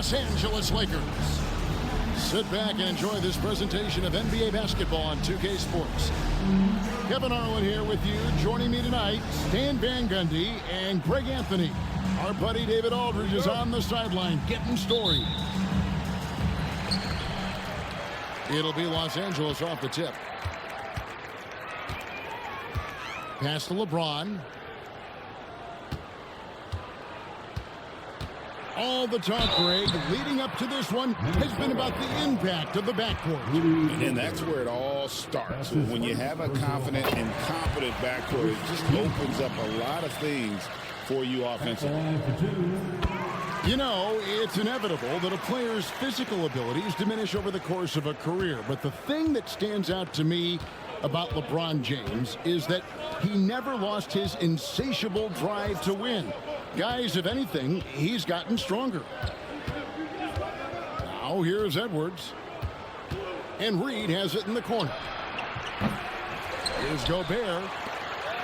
Los Angeles Lakers. Sit back and enjoy this presentation of NBA basketball on 2K Sports. Kevin Harlan here with you. Joining me tonight, Stan Van Gundy and Greg Anthony. Our buddy David Aldridge is on the sideline getting storied. It'll be Los Angeles off the tip. Pass to LeBron. All the talk, Greg, leading up to this one has been about the impact of the backcourt. And that's where it all starts. When you have a confident and competent backcourt, it just opens up a lot of things for you offensively. You know, it's inevitable that a player's physical abilities diminish over the course of a career. But the thing that stands out to me about LeBron James is that he never lost his insatiable drive to win. Guys, if anything, he's gotten stronger. Now here's Edwards. And Reed has it in the corner. Here's Gobert.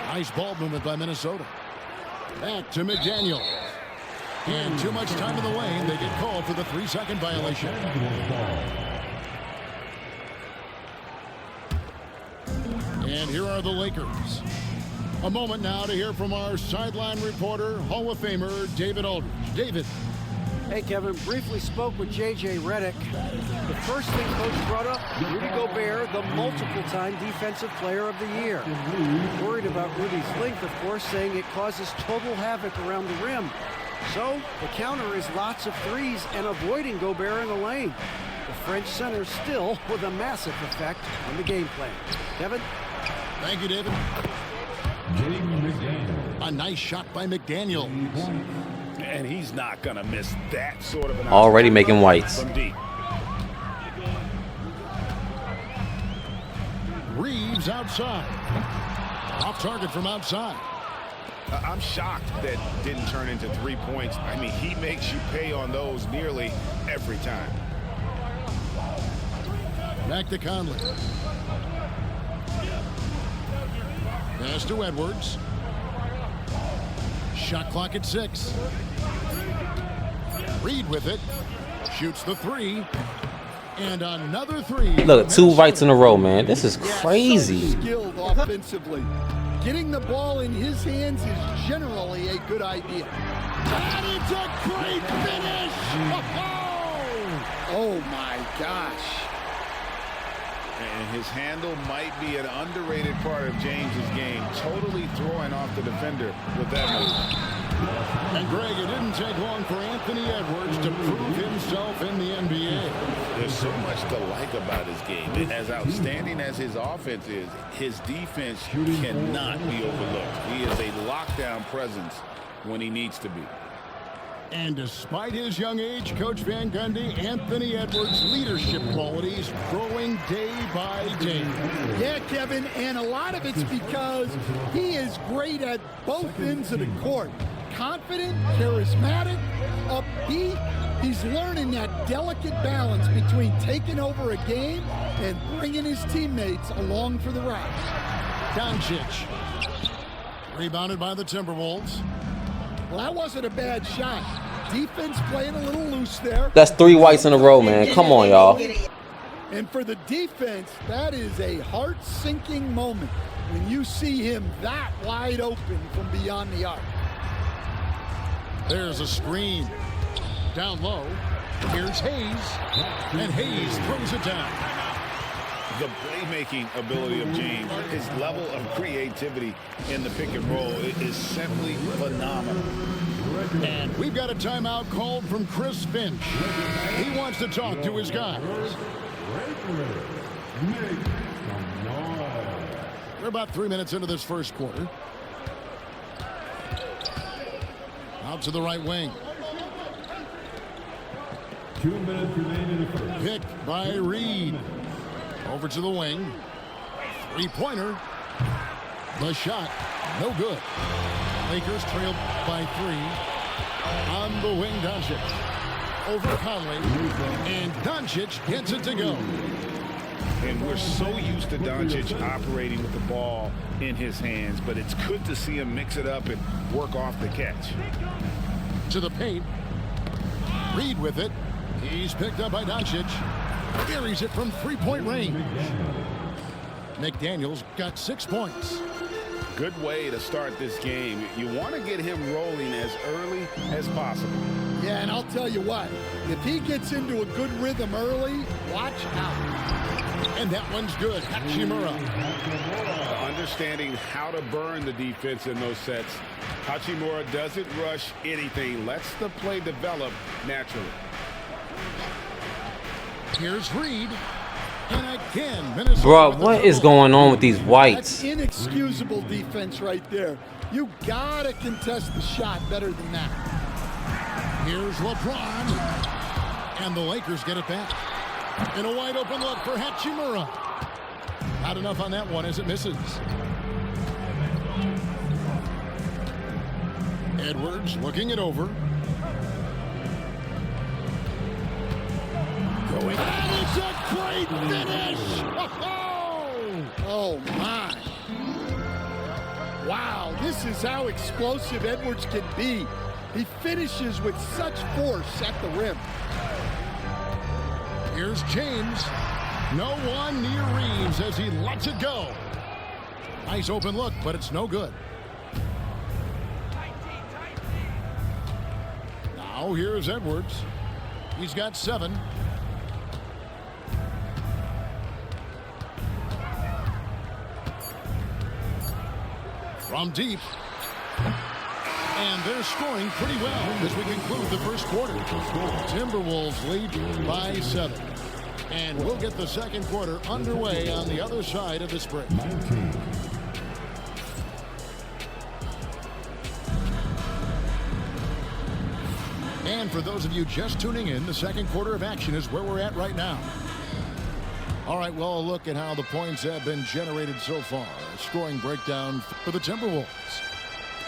Nice ball movement by Minnesota. Back to McDaniel. And too much time in the lane. They get called for the 3-second violation. And here are the Lakers. A moment now to hear from our sideline reporter, Hall of Famer David Aldridge. David. Hey, Kevin. Briefly spoke with J.J. Redick. The first thing Coach brought up, Rudy Gobert, the multiple-time Defensive Player of the Year. Worried about Rudy's length, of course, saying it causes total havoc around the rim. So the counter is lots of threes and avoiding Gobert in the lane. The French center still with a massive effect on the game plan. Kevin? Thank you, David. A nice shot by McDaniel. And he's not going to miss that sort of an already making whites. From deep. Reeves outside. Off target from outside. I'm shocked that didn't turn into 3 points. I mean, he makes you pay on those nearly every time. Back to Conley. Pass to Edwards. Shot clock at 6. Reed with it. Shoots the 3. And another 3. Look, 2 rights in a row, man. This is crazy. So skilled offensively. Getting the ball in his hands is generally a good idea. And it's a great finish! Oh my gosh. And his handle might be an underrated part of James's game. Totally throwing off the defender with that move. And Greg, it didn't take long for Anthony Edwards to prove himself in the NBA. There's so much to like about his game. As outstanding as his offense is, his defense cannot be overlooked. He is a lockdown presence when he needs to be. And despite his young age, Coach Van Gundy, Anthony Edwards' leadership qualities growing day by day. Yeah, Kevin, and a lot of it's because he is great at both ends of the court. Confident, charismatic, upbeat. He's learning that delicate balance between taking over a game and bringing his teammates along for the ride. Doncic. Rebounded by the Timberwolves. Well, that wasn't a bad shot. Defense playing a little loose there. That's 3 whites in a row, man. Come on, y'all. And for the defense, that is a heart-sinking moment when you see him that wide open from beyond the arc. There's a screen. Down low. Here's Hayes. And Hayes throws it down. The playmaking ability of James, his level of creativity in the pick and roll is simply phenomenal. And we've got a timeout called from Chris Finch. He wants to talk to his guys. We're about 3 minutes into this first quarter. Out to the right wing. 2 minutes remaining in the first. Picked by Reed. Over to the wing. 3-pointer. The shot. No good. Lakers trailed by 3. On the wing, Doncic. Over Conley. And Doncic gets it to go. And we're so used to Doncic operating with the ball in his hands, but it's good to see him mix it up and work off the catch. To the paint. Reed with it. He's picked up by Doncic. Carries it from three-point range. McDaniels got 6 points. Good way to start this game. You want to get him rolling as early as possible. Yeah, and I'll tell you what, if he gets into a good rhythm early, watch out. And that one's good. Hachimura. Understanding how to burn the defense in those sets. Hachimura doesn't rush anything. Lets the play develop naturally. Here's Reed. And again, Minnesota. Bro, what is going on with these whites? That's inexcusable defense right there. You gotta contest the shot better than that. Here's LeBron. And the Lakers get it back. In a wide open look for Hachimura. Not enough on that one as it misses. Edwards looking it over. Going. That is a great finish. Oh my. Wow, this is how explosive Edwards can be. He finishes with such force at the rim. Here's James. No one near Reeves as he lets it go. Nice open look, but it's no good. Now here's Edwards. He's got 7. From deep. And they're scoring pretty well as we conclude the first quarter. Timberwolves lead by 7. And we'll get the second quarter underway on the other side of this break. And for those of you just tuning in, the second quarter of action is where we're at right now. All right, well, a look at how the points have been generated so far. A scoring breakdown for the Timberwolves.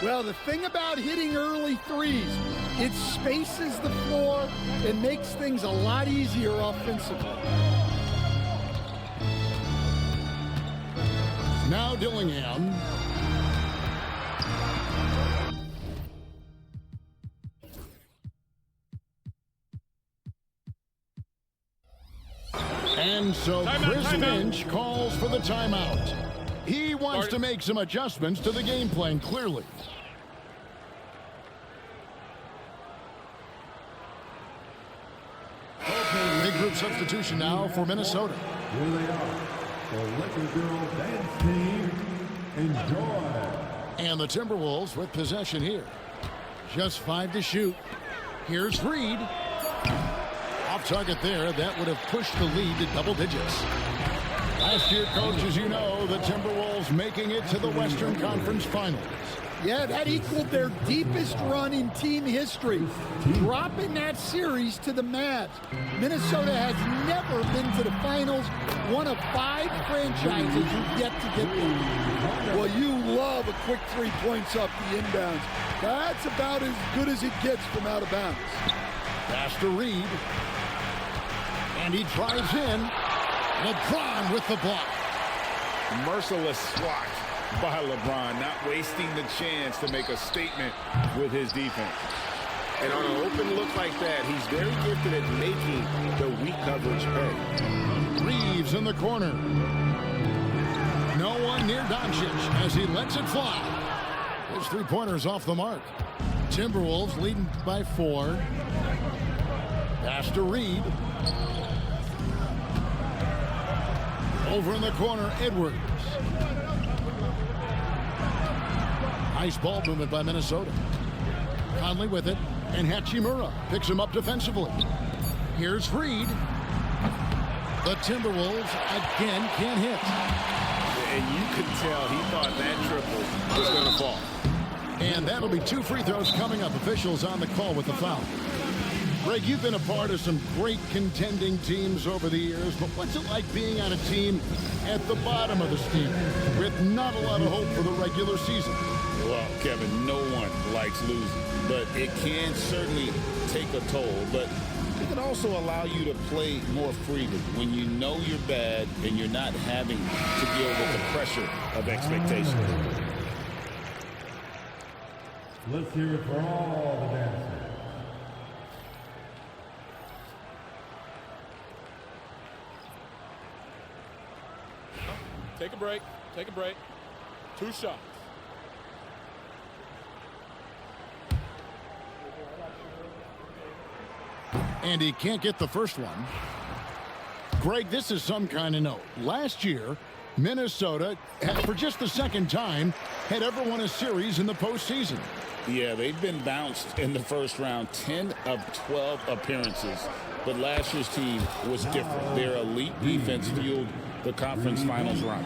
Well, the thing about hitting early threes, it spaces the floor and makes things a lot easier offensively. Now Dillingham. And so Chris Finch calls for the timeout. He wants to make some adjustments to the game plan, clearly. Big group substitution now for Minnesota. Here they are. The Lakers girl dance team. Enjoy. And the Timberwolves with possession here. Just 5 to shoot. Here's Reed. Off target there. That would have pushed the lead to double digits. Last year, coach, as you know, the Timberwolves making it to the Western Conference Finals. Yeah, that equaled their deepest run in team history, dropping that series to the Mavs. Minnesota has never been to the finals, one of 5 franchises who've yet to get there. Well, you love a quick 3 points up the inbounds. That's about as good as it gets from out of bounds. Pass to Reed. And he drives in. LeBron with the block. Merciless swat by LeBron, not wasting the chance to make a statement with his defense. And on an open look like that, he's very gifted at making the weak coverage pay. Reeves in the corner. No one near Doncic as he lets it fly. His 3-pointers off the mark. Timberwolves leading by 4. Pass to Reed. Over in the corner, Edwards. Nice ball movement by Minnesota. Conley with it, and Hachimura picks him up defensively. Here's Reed. The Timberwolves again can't hit. And you could tell he thought that triple was going to fall. And that'll be 2 free throws coming up. Officials on the call with the foul. Greg, you've been a part of some great contending teams over the years, but what's it like being on a team at the bottom of the standing with not a lot of hope for the regular season? Well, Kevin, no one likes losing, but it can certainly take a toll. But it can also allow you to play more freely when you know you're bad and you're not having to deal with the pressure of expectations. Let's hear it for all the dancers. Take a break. Take a break. 2 shots. And he can't get the first one. Greg, this is some kind of note. Last year, Minnesota, for just the second time, had ever won a series in the postseason. Yeah, they've been bounced in the first round, 10 of 12 appearances. But last year's team was different. Their elite defense fueled the conference finals run.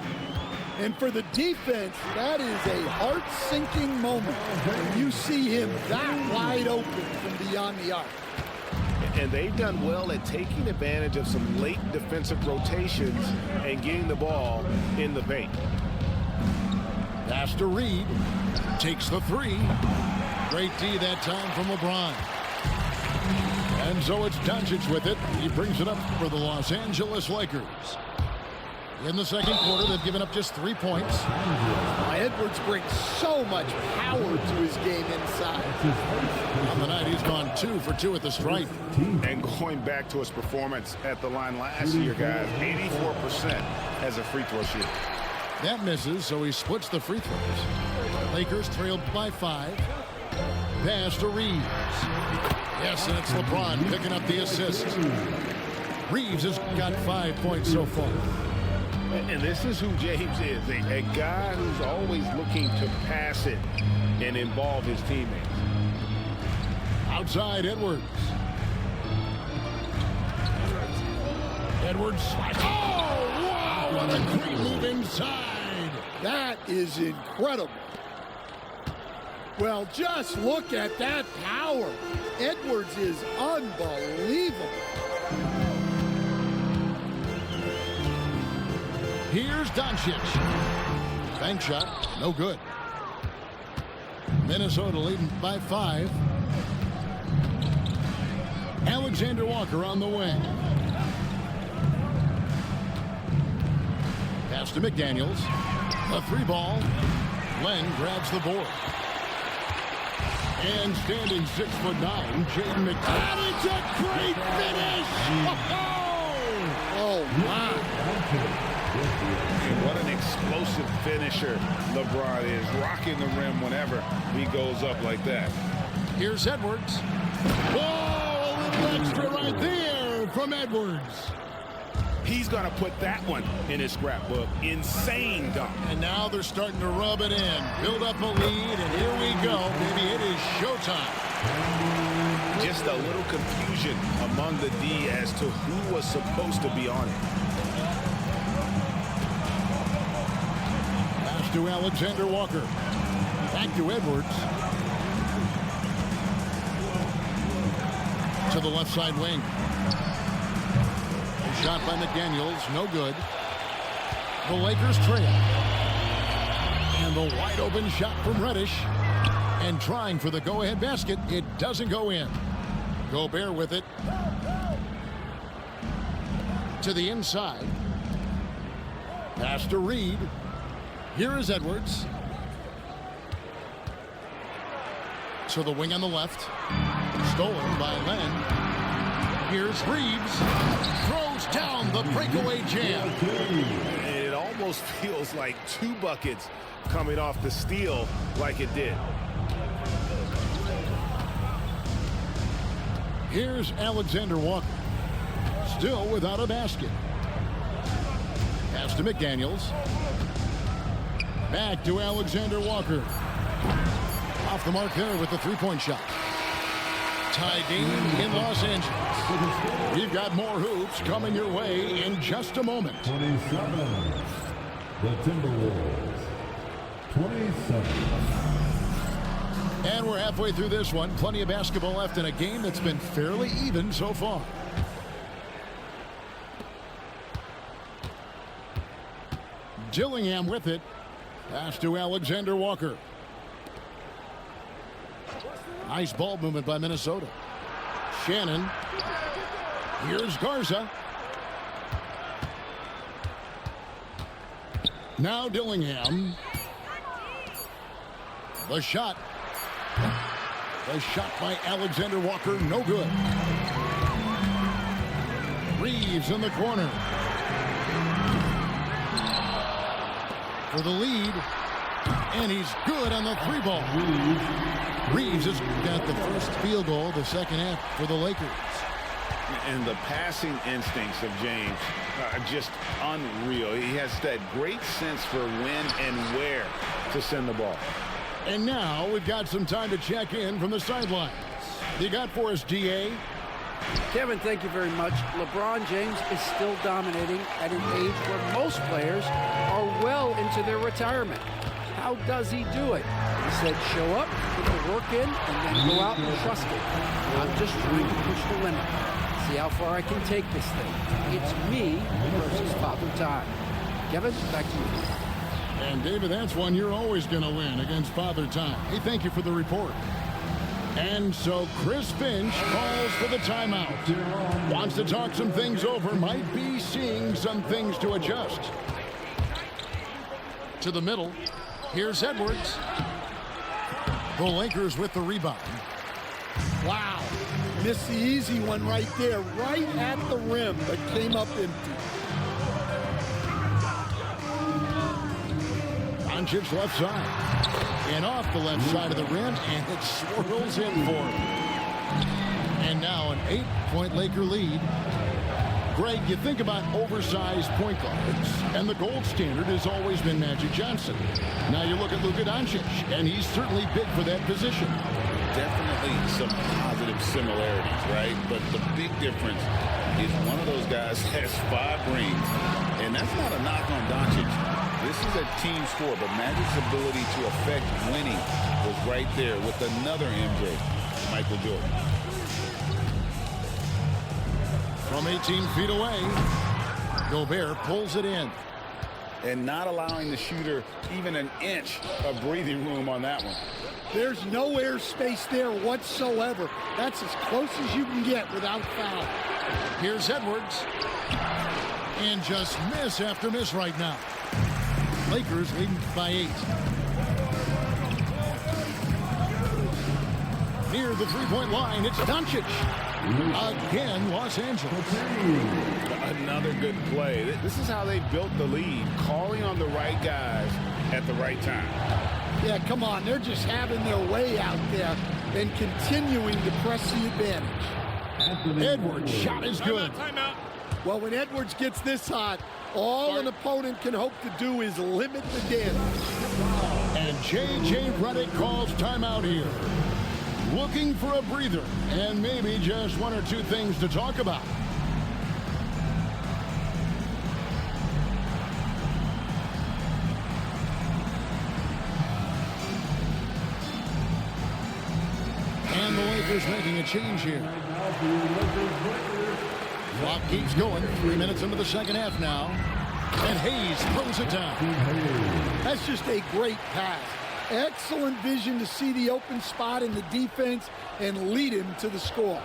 And for the defense, that is a heart-sinking moment when you see him that wide open from beyond the arc. And they've done well at taking advantage of some late defensive rotations and getting the ball in the paint. Pass to Reed. Takes the 3. Great D that time from LeBron. And so it's Doncic with it. He brings it up for the Los Angeles Lakers. In the second quarter, they've given up just 3 points. Edwards brings so much power to his game inside. On the night, he's gone 2 for 2 at the stripe. And going back to his performance at the line last year, guys, 84% as a free throw shooter. That misses, so he splits the free throws. Lakers trailed by 5. Pass to Reeves. Yes, and it's LeBron picking up the assist. Reeves has got 5 points so far. And this is who James is, a guy who's always looking to pass it and involve his teammates. Outside, Edwards. Edwards. Oh, wow, what a great move inside. That is incredible. Well, just look at that power. Edwards is unbelievable. Here's Doncic. Bank shot, no good. Minnesota leading by 5. Alexander Walker on the wing. Pass to McDaniels. A 3-ball. Len grabs the board. And standing 6'9", Jaden McDaniels. That is a great finish! Oh, my. And what an explosive finisher LeBron is, rocking the rim whenever he goes up like that. Here's Edwards. Whoa, a little extra right there from Edwards. He's going to put that one in his scrapbook. Insane dunk. And now they're starting to rub it in. Build up a lead, and here we go. Maybe it is showtime. Just a little confusion among the D as to who was supposed to be on it. Pass to Alexander Walker. Back to Edwards. To the left side wing. Shot by McDaniels, no good. The Lakers trail. And the wide open shot from Reddish. And trying for the go-ahead basket. It doesn't go in. Gobert with it. To the inside. Pass to Reed. Here is Edwards. To the wing on the left. Stolen by Len. Here's Reeves. Throws down the breakaway jam. And it almost feels like 2 buckets coming off the steal like it did. Here's Alexander Walker. Still without a basket. Pass to McDaniels. Back to Alexander Walker. Off the mark there with the 3-point shot. Tie game in Los Angeles. We've got more hoops coming your way in just a moment. 27. The Timberwolves. 27. And we're halfway through this one. Plenty of basketball left in a game that's been fairly even so far. Dillingham with it. Pass to Alexander Walker. Nice ball movement by Minnesota. Shannon. Here's Garza. Now Dillingham. The shot. The shot by Alexander Walker, no good. Reeves in the corner. for the lead. And he's good on the 3-ball. Reeves has got the first field goal of the second half for the Lakers. And the passing instincts of James are just unreal. He has that great sense for when and where to send the ball. And now we've got some time to check in from the sidelines. You got for us, DA? Kevin, thank you very much. LeBron James is still dominating at an age where most players are well into their retirement. How does he do it? He said, show up, put the work in, and then go out and trust it. I'm just trying to push the limit. See how far I can take this thing. It's me versus Father Time. Kevin, back to you. And David, that's one you're always going to win against Father Time. Hey, thank you for the report. And so Chris Finch calls for the timeout. Wants to talk some things over, might be seeing some things to adjust. To the middle, here's Edwards. The Lakers with the rebound. Wow. Missed the easy one right there, right at the rim, but came up empty. Doncic left side. And off the left side of the rim, and it swirls in for him. And now an 8-point Laker lead. Greg, you think about oversized point guards, and the gold standard has always been Magic Johnson. Now you look at Luka Doncic, and he's certainly big for that position. Definitely some positive similarities, right? But the big difference is one of those guys has 5 rings, and that's not a knock on Doncic. This is a team sport, but Magic's ability to affect winning was right there with another MJ, Michael Jordan. From 18 feet away, Gobert pulls it in. And not allowing the shooter even an inch of breathing room on that one. There's no air space there whatsoever. That's as close as you can get without foul. Here's Edwards. And just miss after miss right now. Lakers leading by 8. Near the three-point line, it's Doncic. Again, Los Angeles. Another good play. This is how they built the lead, calling on the right guys at the right time. Yeah, come on. They're just having their way out there and continuing to press the advantage. Edwards' shot is good. Timeout. Well, when Edwards gets this hot, all an opponent can hope to do is limit the damage. And J.J. Redick calls timeout here. Looking for a breather and maybe just one or two things to talk about. And the Lakers making a change here. Clock keeps going. 3 minutes into the second half now. And Hayes throws it down. That's just a great pass. Excellent vision to see the open spot in the defense and lead him to the score.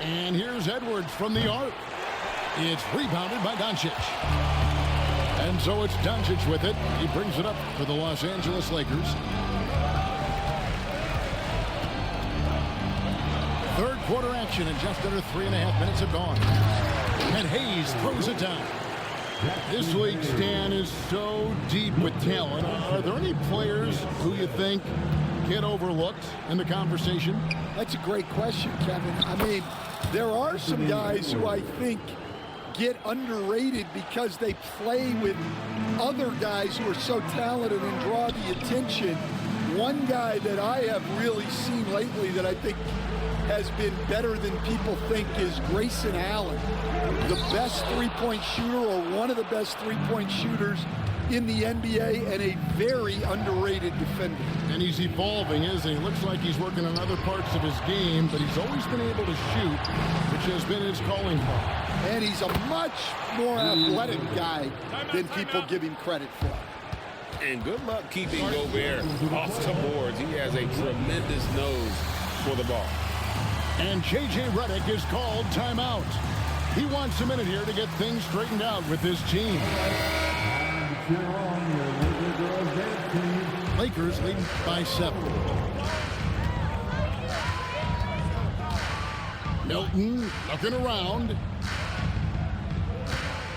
And here's Edwards from the arc. It's rebounded by Doncic. And so it's Doncic with it. He brings it up for the Los Angeles Lakers. Third quarter action, and just under 3.5 minutes have gone. And Hayes throws it down. This league, Stan, is so deep with talent. Are there any players who you think get overlooked in the conversation? That's a great question, Kevin. I mean, there are some guys who I think get underrated because they play with other guys who are so talented and draw the attention. One guy that I have really seen lately that I think has been better than people think is Grayson Allen, the best three-point shooter or one of the best three-point shooters in the NBA and a very underrated defender. And he's evolving, isn't he? Looks like he's working on other parts of his game, but he's always been able to shoot, which has been his calling card. And he's a much more athletic guy than people give him credit for. And good luck keeping Gobert off the boards. He has a tremendous nose for the ball. And J.J. Redick is called timeout. He wants a minute here to get things straightened out with his team. Lakers lead by 7. Milton looking around.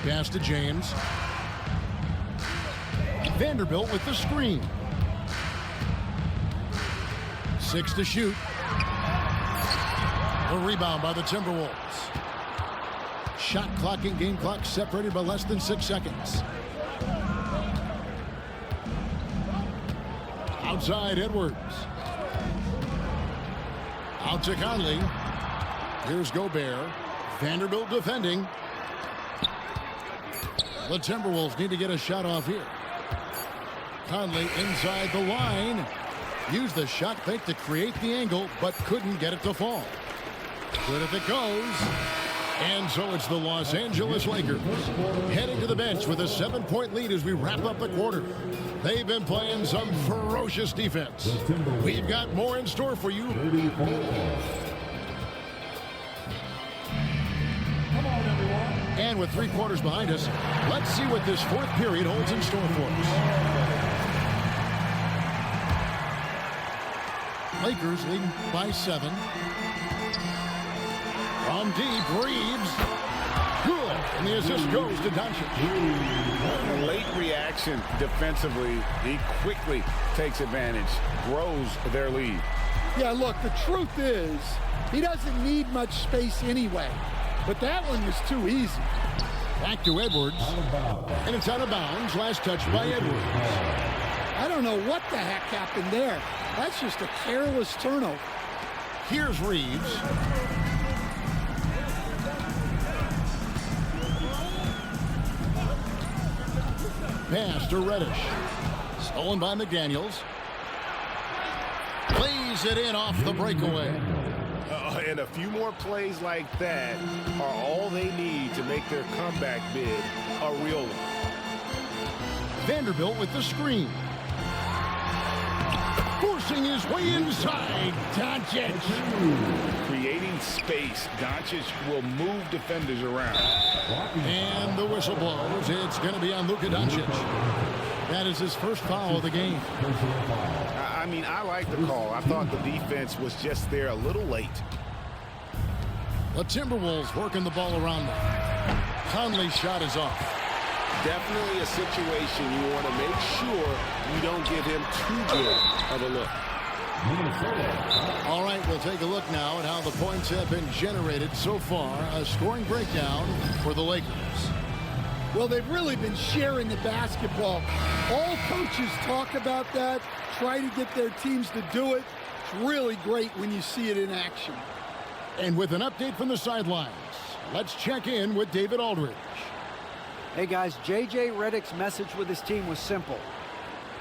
Pass to James. Vanderbilt with the screen. 6 to shoot. A rebound by the Timberwolves. Shot clock and game clock separated by less than 6 seconds. Outside Edwards. Out to Conley. Here's Gobert. Vanderbilt defending. The Timberwolves need to get a shot off here. Conley inside the line. Used the shot fake to create the angle, but couldn't get it to fall. Good if it goes. And so it's the Los Angeles Lakers heading to the bench with a 7-point lead as we wrap up the quarter. They've been playing some ferocious defense. We've got more in store for you. And with 3 quarters behind us, let's see what this 4th period holds in store for us. Lakers leading by 7. From deep, Reeves. Good. And the assist goes to Doncic. Late reaction defensively. He quickly takes advantage, grows their lead. Yeah, look, the truth is, he doesn't need much space anyway. But that one was too easy. Back to Edwards. And it's out of bounds. Last touch by Edwards. I don't know what the heck happened there. That's just a careless turnover. Here's Reeves. Pass to Reddish. Stolen by McDaniels. Plays it in off the breakaway. And a few more plays like that are all they need to make their comeback bid a real one. Vanderbilt with the screen. Forcing his way inside. Doncic. Creating space. Doncic will move defenders around. And the whistle blows. It's going to be on Luka Doncic. That is his first foul of the game. I mean, I like the call. I thought the defense was just there a little late. The Timberwolves working the ball around them. Conley's shot is off. Definitely a situation you want to make sure you don't give him too good of a look. All right, we'll take a look now at how the points have been generated so far. A scoring breakdown for the Lakers. Well, they've really been sharing the basketball. All coaches talk about that, try to get their teams to do it. It's really great when you see it in action. And with an update from the sidelines, let's check in with David Aldridge. Hey guys, J.J. Redick's message with his team was simple.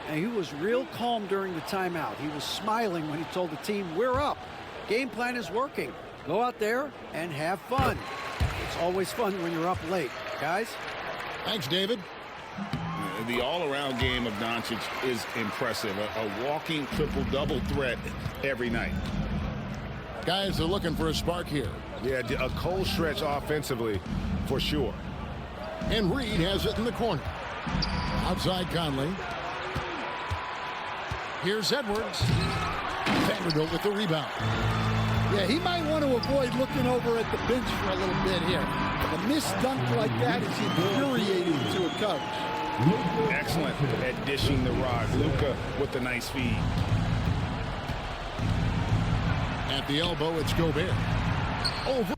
And he was real calm during the timeout. He was smiling when he told the team, we're up. Game plan is working. Go out there and have fun. It's always fun when you're up late. Guys? Thanks, David. The all-around game of Doncic is impressive. A walking triple-double threat every night. Guys are looking for a spark here. Yeah, a cold stretch offensively for sure. And Reed has it in the corner. Outside Conley. Here's Edwards. Vanderbilt with the rebound. Yeah, he might want to avoid looking over at the bench for a little bit here. A missed dunk like that is infuriating to a coach. Excellent at dishing the rock. Luka with the nice feed. At the elbow, it's Gobert. Over.